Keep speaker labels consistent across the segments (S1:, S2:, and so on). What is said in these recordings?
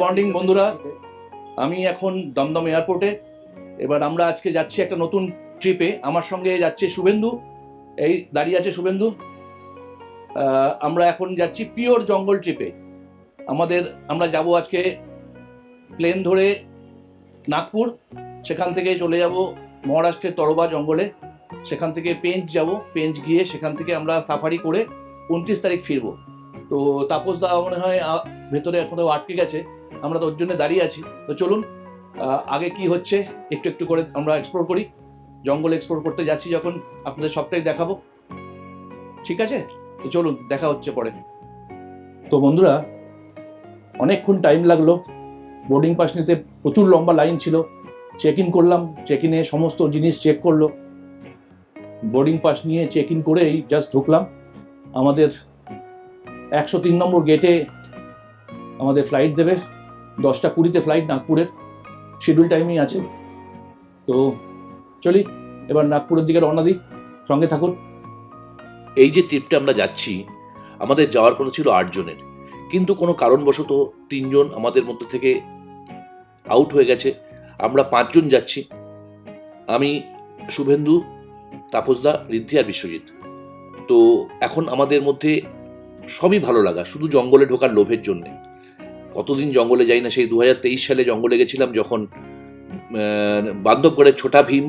S1: Morning বন্ধুরা, আমি এখন দমদম এয়ারপোর্টে। এবার আমরা আজকে যাচ্ছি একটা নতুন ট্রিপে। আমার সঙ্গে যাচ্ছে শুভেন্দু, এই দাঁড়িয়ে আছে শুভেন্দু। আমরা এখন যাচ্ছি পিওর জঙ্গল ট্রিপে। আমরা যাব আজকে প্লেন ধরে নাগপুর, সেখান থেকে চলে যাব মহারাষ্ট্রের তরবা জঙ্গলে, সেখান থেকে পেঞ্চ যাব, পেঞ্চ গিয়ে সেখান থেকে আমরা সাফারি করে 29 তারিখ ফিরবো। তো তাপস দা মনে হয় ভেতরে এখনো আটকে গেছে, আমরা তো ওর জন্য দাঁড়িয়ে আছি। তো চলুন আগে কি হচ্ছে একটু একটু করে আমরা এক্সপ্লোর করি। জঙ্গল এক্সপ্লোর করতে যাচ্ছি যখন, আপনাদের সবটাই দেখাবো, ঠিক আছে? তো চলুন, দেখা হচ্ছে পরে। তো বন্ধুরা, অনেকক্ষণ টাইম লাগলো। বোর্ডিং পাস নিতে প্রচুর লম্বা লাইন ছিল। চেক ইন করলাম, চেক ইনে সমস্ত জিনিস চেক করলো। বোর্ডিং পাস নিয়ে চেক ইন করেই জাস্ট ঢুকলাম। আমাদের 103 নম্বর গেটে আমাদের ফ্লাইট দেবে। 10টা 20-তে ফ্লাইট নাগপুরের, শিডিউল টাইমই আছে। তো চলি এবার নাগপুরের দিকে রওনা দিই, সঙ্গে থাকুন।
S2: এই যে ট্রিপটা আমরা যাচ্ছি, আমাদের যাওয়ার কথা ছিল 8 জনের, কিন্তু কোনো কারণবশত 3 জন আমাদের মধ্যে থেকে আউট হয়ে গেছে। আমরা 5 জন যাচ্ছি, আমি, শুভেন্দু, তাপসদা, ঋদ্ধি আর বিশ্বজিৎ। তো এখন আমাদের মধ্যে সবই ভালো লাগা, শুধু জঙ্গলে ঢোকার লোভের জন্যে। কতদিন জঙ্গলে যাই না, সেই 2023 সালে জঙ্গলে গেছিলাম, যখন বান্ধবগড়ের ছোটা ভীম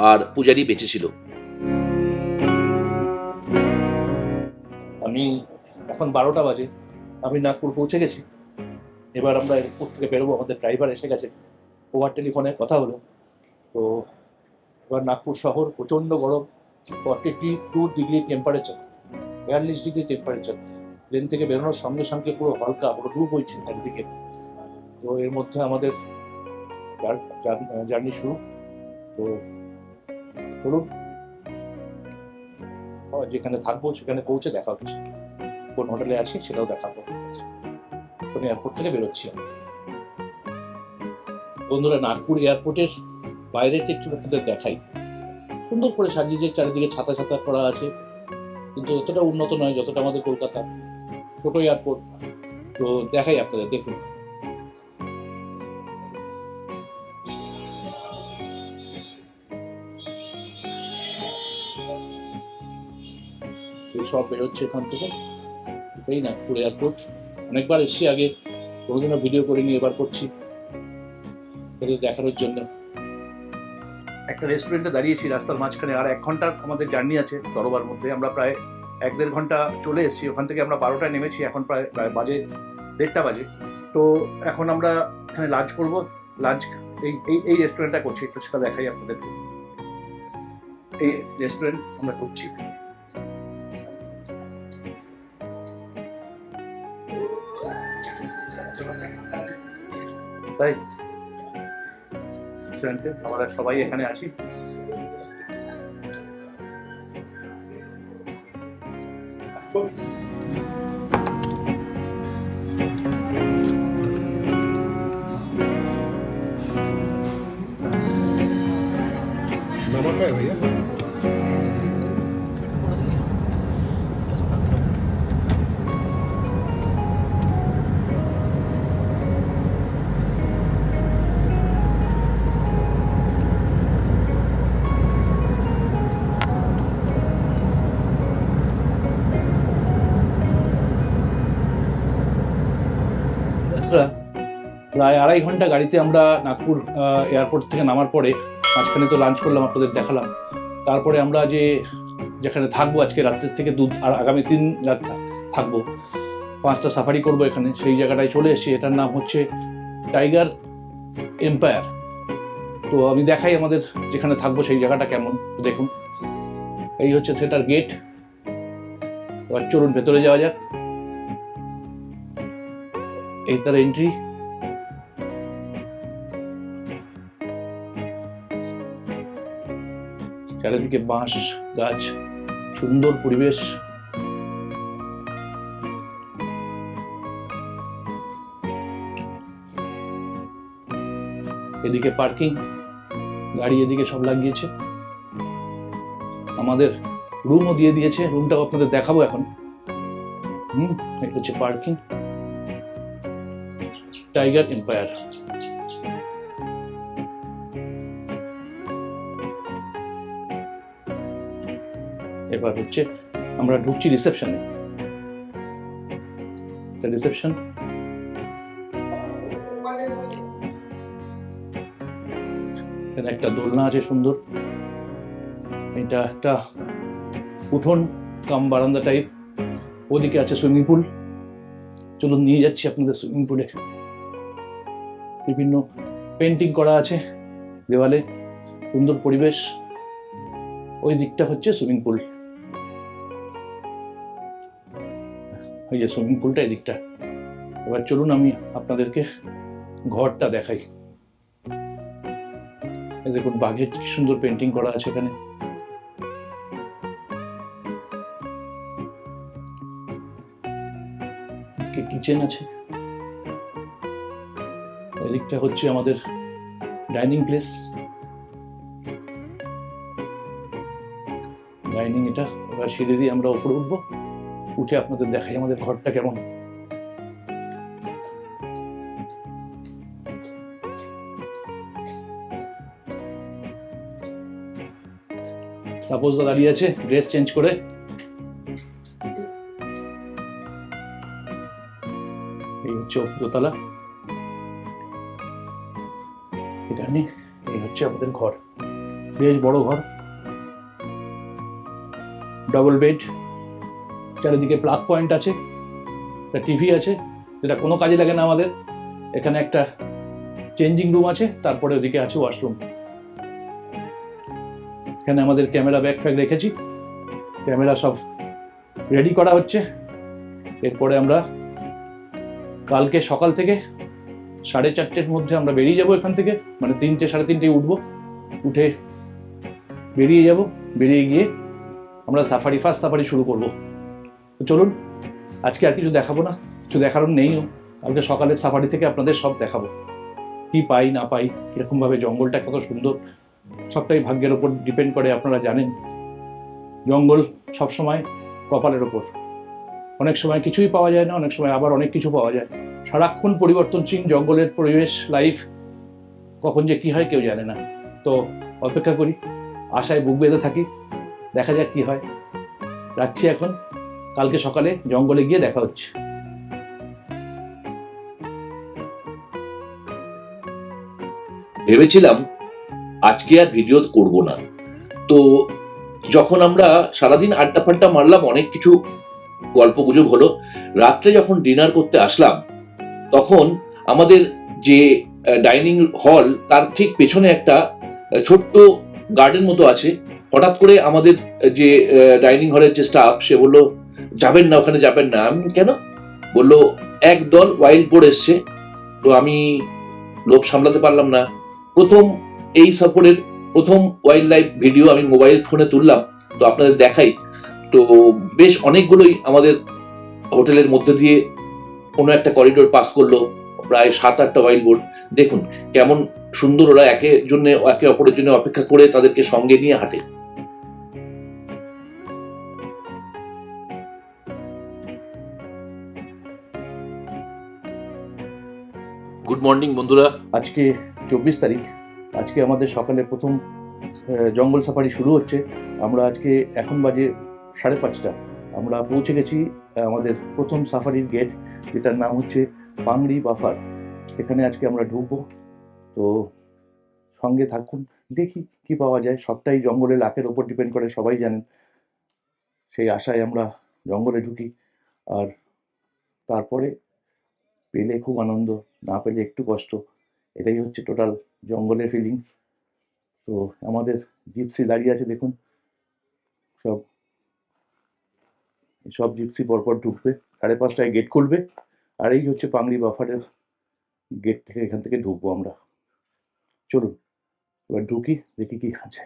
S2: আর পূজারি বেঁচে ছিল।
S1: আমি এখন 12টা বাজে, আমি নাগপুর পৌঁছে গেছি। এবার আমরা এয়ারপোর্ট থেকে বেরোবো, আমাদের ড্রাইভার এসে গেছে, ওভার টেলিফোনে কথা হলো। তো এবার নাগপুর শহর প্রচণ্ড গরম, 42 degree temperature, 42 degree temperature. Plane থেকে বেরোনোর সঙ্গে সঙ্গে পুরো হালকা, পুরো ডুব হয়েছে একদিকে। তো এর মধ্যে আমাদের জার্নি শুরু। তো চলুন, যেখানে থাকবো সেখানে পৌঁছে দেখা হচ্ছে। কোন হোটেলে আছি সেটাও দেখাবো। কোন এয়ারপোর্ট থেকে বেরোচ্ছি আমি। বন্ধুরা, নাগপুর এয়ারপোর্টের বাইরেটা একটু আপনাদের দেখাই। সুন্দর করে সাজিয়েছে, চারিদিকে ছাতা ছাতা করা আছে, কিন্তু এতটা উন্নত নয় যতটা আমাদের কলকাতা। ছোট এয়ারপোর্ট। তো দেখাই আপনাদের, দেখুন। সব বেরোচ্ছে এখান থেকে। এটাই নাগপুর এয়ারপোর্ট। অনেকবার এসছি আগে, কোনোদিনও ভিডিও করিনি, এবার করছি এদের দেখানোর জন্য। একটা রেস্টুরেন্টে দাঁড়িয়েছি রাস্তার মাঝখানে, আর 1 ঘন্টার আমাদের জার্নি আছে তরবার মধ্যে। আমরা প্রায় 1-1.5 ঘন্টা চলে এসেছি। ওখান থেকে আমরা 12টায় নেমেছি, এখন প্রায় বাজে 1:30 বাজে। তো এখন আমরা এখানে লাঞ্চ করব। লাঞ্চ এই রেস্টুরেন্টটা করছি, একটু সেটা দেখাই আপনাদেরকে। এই রেস্টুরেন্ট আমরা করছি। তাই রেস্টুরেন্টে আমরা সবাই এখানে আছি।
S3: नमक है भैया।
S1: প্রায় 2.5 ঘন্টা গাড়িতে আমরা নাগপুর এয়ারপোর্ট থেকে নামার পরে মাঝখানে তো লাঞ্চ করলাম, আপনাদের দেখালাম। তারপরে আমরা যেখানে থাকবো আজকে রাত্রের থেকে আর আগামী 3 রাত থাকবো, 5টা সাফারি করবো এখানে, সেই জায়গাটায় চলে এসেছি। এটার নাম হচ্ছে টাইগার এম্পায়ার। তো আমি দেখাই আমাদের যেখানে থাকবো সেই জায়গাটা কেমন, দেখুন। এই হচ্ছে সেটার গেট। এবার চলুন ভেতরে যাওয়া যাক। এই তার এন্ট্রি। চারিদিকে বাঁশ গাছ, সুন্দর পরিবেশ। এদিকে পার্কিং, গাড়ি এদিকে সব লাগিয়েছে। আমাদের রুমও দিয়ে দিয়েছে, রুমটাও আপনাদের দেখাবো এখন। এটা হচ্ছে পার্কিং। Tiger empire. এবার হচ্ছে আমরা ঢুকছি রিসেপশনে। রিসেপশন, এখানে একটা দোলনা আছে সুন্দর, এটা একটা উঠোন কাম বারান্দা টাইপ, ওদিকে আছে সুইমিং পুল। চলুন নিয়ে যাচ্ছি আপনাদের সুইমিং পুলে। বিভিন্ন পেন্টিং করা আছে দেওয়ালে, সুন্দর পরিবেশ। ওই দিকটা হচ্ছে সুইমিং পুল, ওই যে সুইমিং পুলটা এই দিকটা। এবার চলুন আমি আপনাদেরকে ঘরটা দেখাই। এই দেখুন বাঘের কি সুন্দর পেন্টিং করা আছে এখানে। কিচেন আছে, এদিকটা হচ্ছে আমাদের ডাইনিং প্লেস, ডাইনিং এটা। এবার সিঁড়ি দিয়ে আমরা উপরে উঠবো, উঠে আপনাদের দেখাই আমাদের ঘরটা কেমন। তাপসদা দাঁড়িয়ে আছে ড্রেস চেঞ্জ করে। এই হচ্ছে দোতলা, এখানে এই হচ্ছে আমাদের ঘর, বেশ বড় ঘর, ডাবল বেড, চারিদিকে প্লাগ পয়েন্ট আছে, একটা টিভি আছে যেটা কোনো কাজে লাগে না আমাদের। এখানে একটা চেঞ্জিং রুম আছে, তারপরে ওদিকে আছে ওয়াশরুম। এখানে আমাদের ক্যামেরা ব্যাগ ফ্যাগ রেখেছি, ক্যামেরা সব রেডি করা হচ্ছে। এরপরে আমরা কালকে সকাল থেকে 4:30-র মধ্যে আমরা বেরিয়ে যাব এখান থেকে, মানে 3টে 3:30 উঠবো, উঠে বেরিয়ে যাব। বেরিয়ে গিয়ে আমরা ফার্স্ট সাফারি শুরু করব। তো চলুন, আজকে আর কিছু দেখাবো না, কিছু দেখানোর নেইও। কালকে সকালের সাফারি থেকে আপনাদের সব দেখাবো, কি পাই না পাই, কিরকমভাবে জঙ্গলটা কত সুন্দর। সবটাই ভাগ্যের ওপর ডিপেন্ড করে, আপনারা জানেন জঙ্গল সবসময় কপালের ওপর। অনেক সময় কিছুই পাওয়া যায় না, অনেক সময় আবার অনেক কিছু পাওয়া যায়। সারাক্ষণ পরিবর্তনশীল জঙ্গলের পরিবেশ, লাইফ, কখন যে কি হয় কেউ জানে না। তো অপেক্ষা করি, আশায় বুক বেঁধে থাকি, দেখা যাক কি হয়। রাখছি এখন, কালকে সকালে জঙ্গলে গিয়ে দেখা হচ্ছে।
S2: ভেবেছিলাম আজকে আর ভিডিও করব না, তো যখন আমরা সারাদিন আড্ডা ফাড্ডা মারলাম, অনেক কিছু গল্প গুজব হলো, রাত্রে যখন ডিনার করতে আসলাম তখন আমাদের যে ডাইনিং হল তার ঠিক পেছনে একটা ছোট্ট গার্ডেন মতো আছে। হঠাৎ করে আমাদের যে ডাইনিং হলের যে স্টাফ, সে বললো যাবেন না, ওখানে যাবেন না। আমি কেন? বললো একদল ওয়াইল্ড বোর এসছে। তো আমি লোভ সামলাতে পারলাম না, প্রথম এই সফরের প্রথম ওয়াইল্ড লাইফ ভিডিও আমি মোবাইল ফোনে তুললাম, তো আপনাদের দেখাই। তো বেশ অনেকগুলোই আমাদের হোটেলের মধ্যে দিয়ে কোনো একটা করিডোর পাস করলো, প্রায় 7-8টা ওয়াইল্ড বোর্ড। দেখুন কেমন সুন্দর ওরা একে অপরের জন্য অপেক্ষা করে তাদেরকে সঙ্গে নিয়ে হাঁটে। গুড মর্নিং বন্ধুরা।
S1: আজকে 24 তারিখ, আজকে আমাদের সকালে প্রথম জঙ্গল সাফারি শুরু হচ্ছে। আমরা আজকে এখন বাজে 5:30, আমরা পৌঁছে গেছি আমাদের প্রথম সাফারির গেট, যেটার নাম হচ্ছে পাংড়ি বাফার। এখানে আজকে আমরা ঢুকবো, তো সঙ্গে থাকুন, দেখি কি পাওয়া যায়। সবটাই জঙ্গলের লাকের ওপর ডিপেন্ড করে, সবাই জানেন। সেই আশায় আমরা জঙ্গলে ঢুকি, আর তারপরে পেলে খুব আনন্দ, না পেলে একটু কষ্ট। এটাই হচ্ছে টোটাল জঙ্গলের ফিলিংস। তো আমাদের জিপসি দাঁড়িয়ে আছে, দেখুন সব জিপসি পরপর ঢুকবে। 5:30টায় গেট খুলবে, আর এই হচ্ছে পাংড়ি বাফারের গেট থেকে, এখান থেকে ঢুকবো আমরা। চলুন এবার ঢুকি, দেখি কি আছে।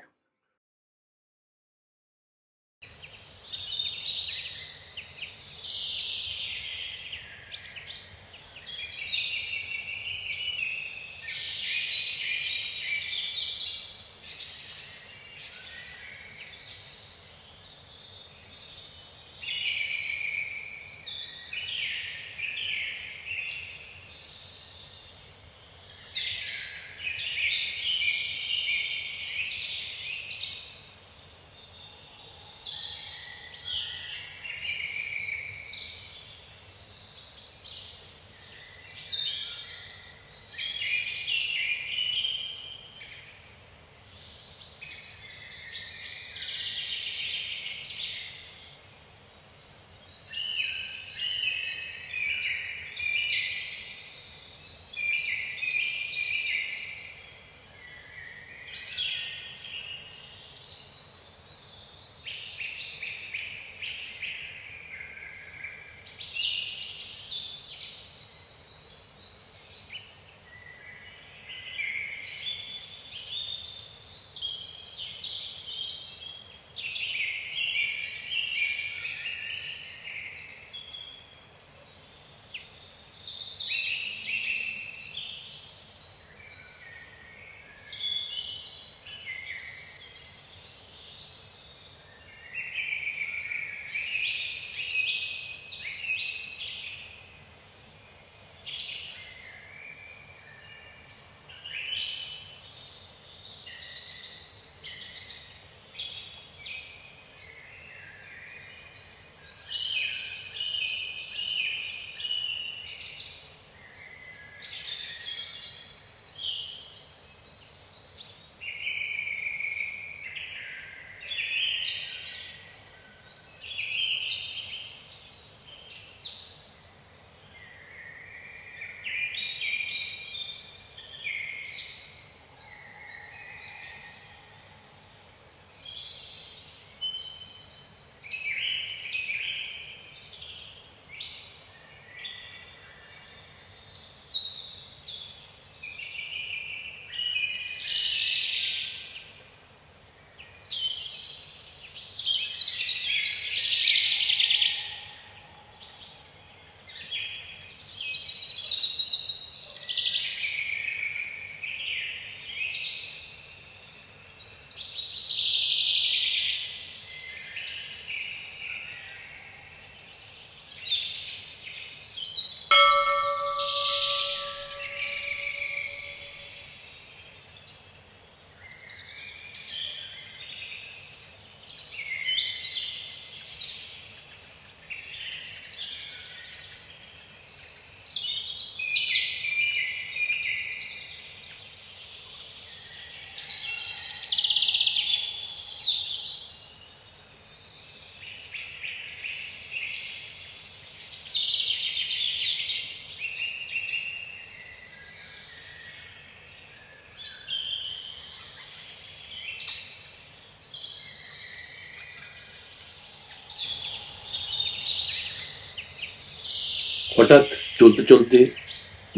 S2: হঠাৎ চলতে চলতে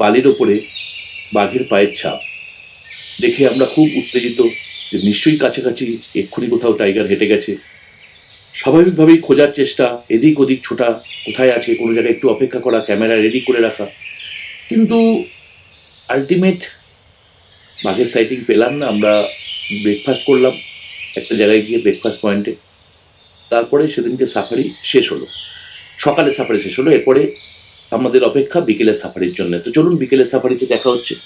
S2: বালির ওপরে বাঘের পায়ের ছাপ দেখে আমরা খুব উত্তেজিত যে নিশ্চয়ই কাছাকাছি এক্ষুনি কোথাও টাইগার হেঁটে গেছে। স্বাভাবিকভাবেই খোঁজার চেষ্টা, এদিক ওদিক ছোটা, কোথায় আছে, কোনো জায়গায় একটু অপেক্ষা করা, ক্যামেরা রেডি করে রাখা, কিন্তু আলটিমেট বাঘের সাইটিং পেলাম না। আমরা ব্রেকফাস্ট করলাম একটা জায়গায় গিয়ে, ব্রেকফাস্ট পয়েন্টে। তারপরে সেদিনকে সাফারি শেষ হলো, সকালে সাফারি শেষ হলো। এরপরে আমাদের অপেক্ষা বিকেলের সাফারির জন্য। তো চলুন বিকেলের সাফারিতে দেখা হচ্ছে।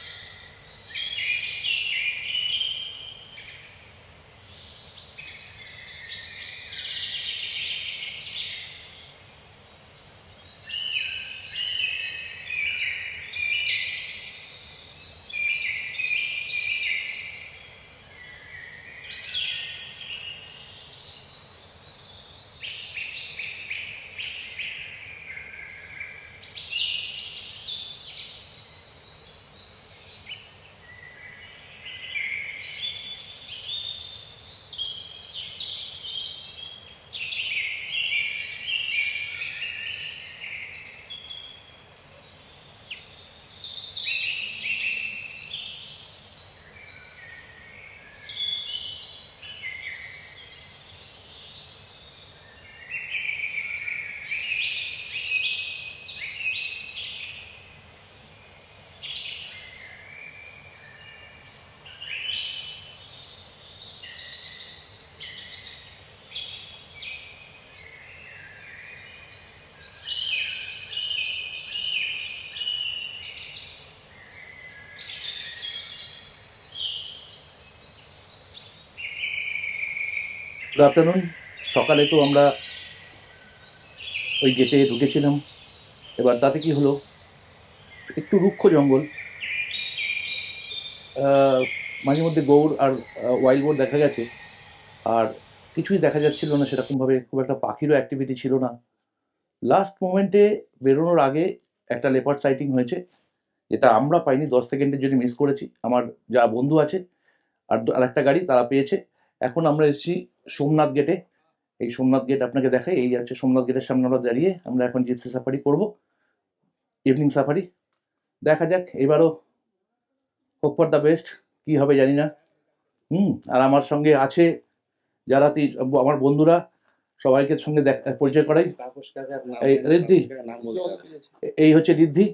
S1: Good afternoon. সকালে তো আমরা ওই গেটে ঢুকেছিলাম, এবার তাতে কি হলো, একটু রুক্ষ জঙ্গল, মাঝে মধ্যে গৌড় আর ওয়াইল্ড বোর দেখা গেছে, আর কিছুই দেখা যাচ্ছিল না সেরকমভাবে, খুব একটা পাখিরও অ্যাক্টিভিটি ছিল না। লাস্ট মোমেন্টে বেরোনোর আগে একটা লেপার্ড সাইটিং হয়েছে, যেটা আমরা পাইনি, 10 সেকেন্ডের জন্য মিস করেছি। আমার যা বন্ধু আছে আর একটা গাড়ি তারা পেয়েছে। এখন আমরা এসেছি সোমনাথ গেটে। এই সোমনাথ গেট আপনাকে দেখাই, এই হচ্ছে সোমনাথ গেটের সামনে আমরা দাঁড়িয়ে, আমরা এখন জিপসি সাফারি করব, ইভিনিং সাফারি। দেখা যাক এবারও, হোপ ফর দ্য বেস্ট, কী হবে জানি না। আর আমার সঙ্গে আছে যারা আমার বন্ধুরা, সবাইকে সঙ্গে পরিচয় করাই। এই ঋদ্ধি, এই হচ্ছে ঋদ্ধি,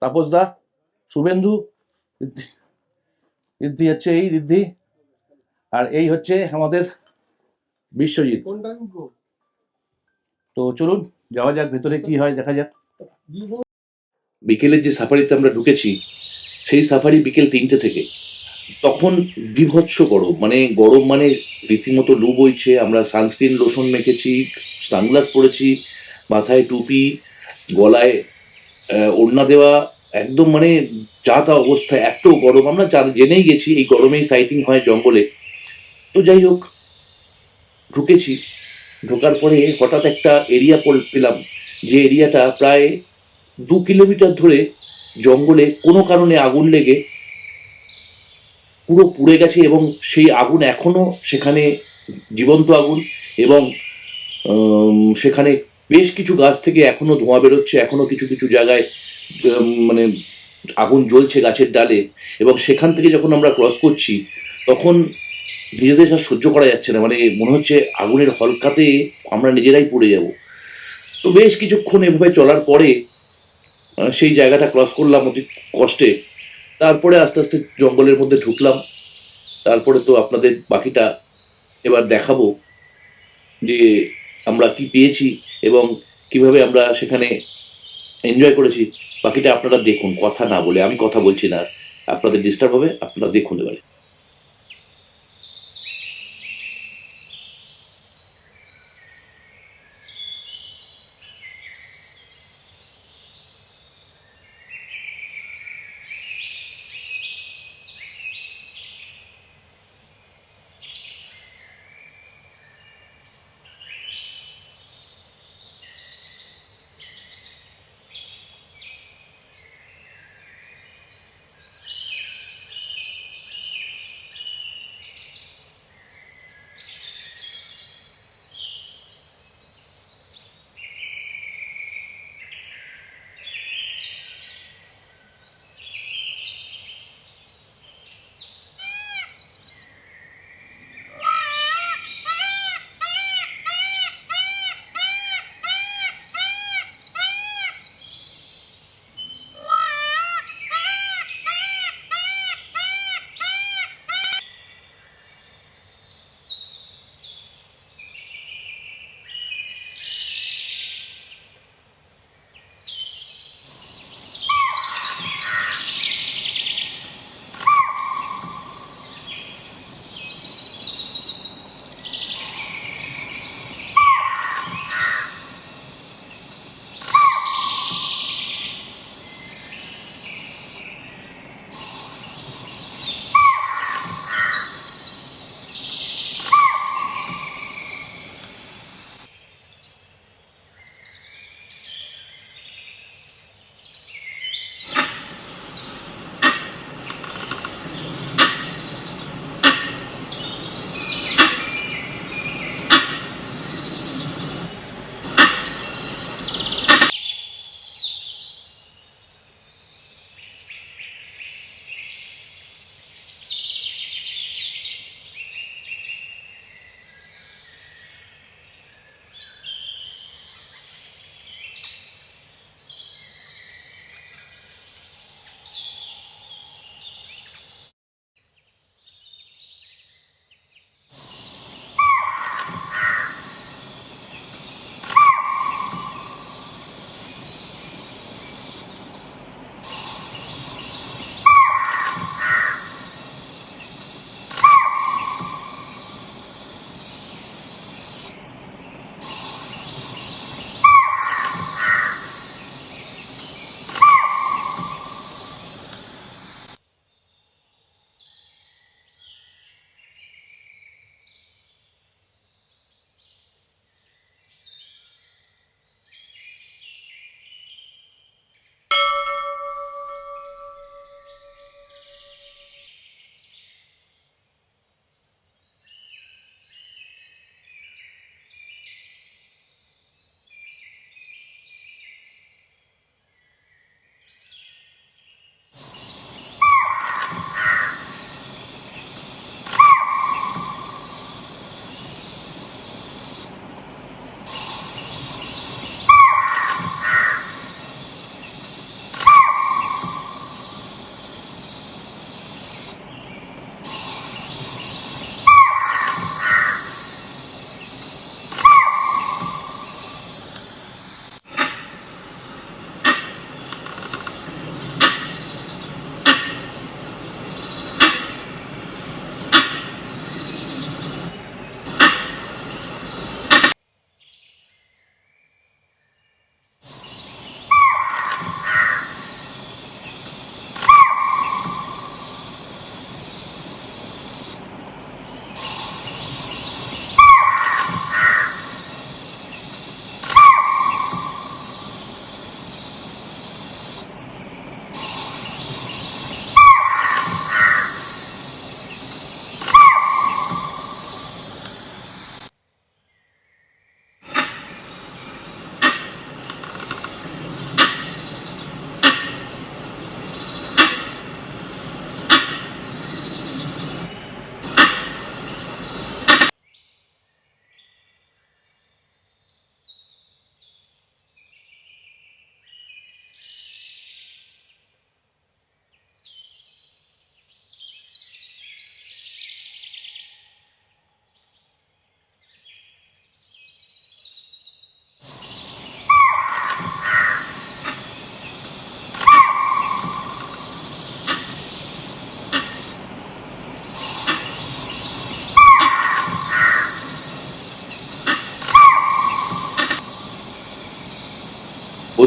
S1: তাপস দা, শুভেন্দু, ঋদ্ধি, ঋদ্ধি হচ্ছে এই ঋদ্ধি, আর এই হচ্ছে আমাদের বিশ্বজিৎ। তো চলুন যাওয়া যাক, ভেতরে কি হয় দেখা যাক।
S2: বিকেলের যে সাফারিতে আমরা ঢুকেছি, সেই সাফারি বিকেল 3টে থেকে। তখন বিভৎস গরম, মানে গরম মানে রীতিমতো লু বইছে। আমরা সানস্ক্রিন লোশন মেখেছি, সানগ্লাস পরেছি, মাথায় টুপি, গলায় ওড়না দেওয়া, একদম মানে যা তা অবস্থা, এত গরম। আমরা জেনেই গেছি এই গরমেই সাইটিং হয় জঙ্গলে। তো যাই হোক, ঢুকেছি। ঢোকার পরে হঠাৎ একটা এরিয়া পেলাম, যে এরিয়াটা প্রায় 2 কিলোমিটার ধরে জঙ্গলে কোনো কারণে আগুন লেগে পুরো পুড়ে গেছে, এবং সেই আগুন এখনো সেখানে জীবন্ত আগুন। এবং সেখানে বেশ কিছু গাছ থেকে এখনো ধোঁয়া বেরোচ্ছে, এখনো কিছু কিছু জায়গায় মানে আগুন জ্বলছে গাছের ডালে। এবং সেখান থেকে যখন আমরা ক্রস করছি, তখন নিজেদের আর সহ্য করা যাচ্ছে না, মানে মনে হচ্ছে আগুনের হলকাতে আমরা নিজেরাই পড়ে যাব। তো বেশ কিছুক্ষণ এভাবে চলার পরে সেই জায়গাটা ক্রস করলাম অতি কষ্টে। তারপরে আস্তে আস্তে জঙ্গলের মধ্যে ঢুকলাম। তারপরে তো আপনাদের বাকিটা এবার দেখাবো, যে আমরা কি পেয়েছি এবং কিভাবে আমরা সেখানে এনজয় করেছি। বাকিটা আপনারা দেখুন, কথা না বলে, আমি কথা বলছি না, আপনাদের ডিস্টার্ব হবে, আপনারা দেখুন এবারে।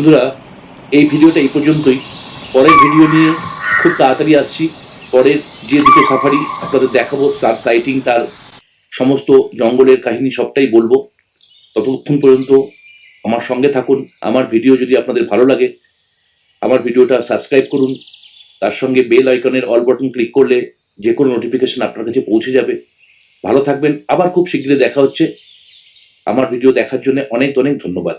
S2: বন্ধুরা, এই ভিডিওটা এই পর্যন্তই। পরের ভিডিও নিয়ে খুব তাড়াতাড়ি আসছি। পরের যে দুটো সাফারি আপনাদের দেখাবো, তার সাইটিং, তার সমস্ত জঙ্গলের কাহিনী সবটাই বলবো। ততক্ষণ পর্যন্ত আমার সঙ্গে থাকুন। আমার ভিডিও যদি আপনাদের ভালো লাগে, আমার ভিডিওটা সাবস্ক্রাইব করুন। তার সঙ্গে বেল আইকনের অল বাটন ক্লিক করলে যে কোনো নোটিফিকেশন আপনার কাছে পৌঁছে যাবে। ভালো থাকবেন। আবার খুব শীঘ্রই দেখা হচ্ছে। আমার ভিডিও দেখার জন্য অনেক অনেক ধন্যবাদ।